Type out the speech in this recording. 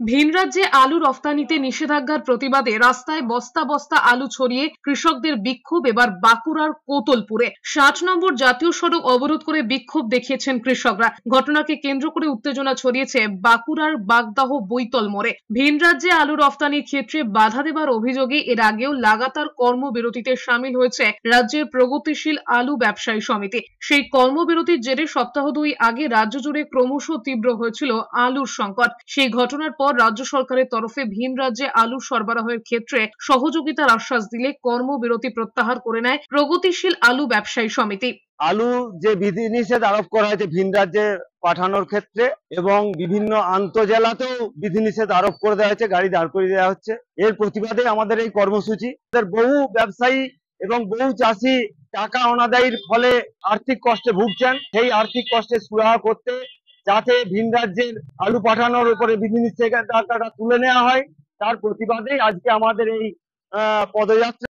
ভিন রাজ্যে আলু রফতানিতে নিষেধাজ্ঞার প্রতিবাদে রাস্তায় বস্তা বস্তা আলু ছড়িয়ে কৃষকদের বিক্ষোভ এবার বাঁকুড়ার কোতলপুরে। ৬০ নম্বর জাতীয় সড়ক অবরোধ করে বিক্ষোভ দেখিয়েছেন কৃষকরা। ঘটনাকে কেন্দ্র করে উত্তেজনা ছড়িয়েছে বাঁকুড়ার বাগদাহ বৈতল মোড়ে। ভিন রাজ্যে আলু রফতানির ক্ষেত্রে বাধা দেবার অভিযোগে এর আগেও লাগাতার কর্মবিরতিতে সামিল হয়েছে রাজ্যের প্রগতিশীল আলু ব্যবসায়ী সমিতি। সেই কর্মবিরতির জেরে সপ্তাহ ২ আগে রাজ্য জুড়ে ক্রমশ তীব্র হয়েছিল আলুর সংকট। সেই ঘটনার পর রাজ্য সরকারের তরফে ভিন রাজ্যে আলু সরবরাহের ক্ষেত্রে সহযোগিতার আশ্বাস দিলে কর্মবিরতি প্রত্যাহার করে নেয় প্রগতিশীল আলু ব্যবসায়ী সমিতি। আলু যে বিধিনিষেধ আরোপ করা হয়েছে ভিন রাজ্যে পাঠানোর ক্ষেত্রে এবং বিভিন্ন আন্তঃজেলাতেও বিধিনিষেধ আরোপ করে দেওয়া হয়েছে, গাড়ি দাঁড় করিয়ে দেওয়া হচ্ছে, এর প্রতিবাদে আমাদের এই কর্মসূচি। বহু ব্যবসায়ী এবং বহু চাষি টাকা অনাদায়ীর ফলে আর্থিক কষ্টে ভুগছেন। সেই আর্থিক কষ্টে সুরাহা করতে যাতে ভিন রাজ্যের আলু পাঠানোর উপরে বিধিনিষেধটা তুলে নেওয়া হয়, তার প্রতিবাদে আজকে আমাদের এই পদযাত্রা।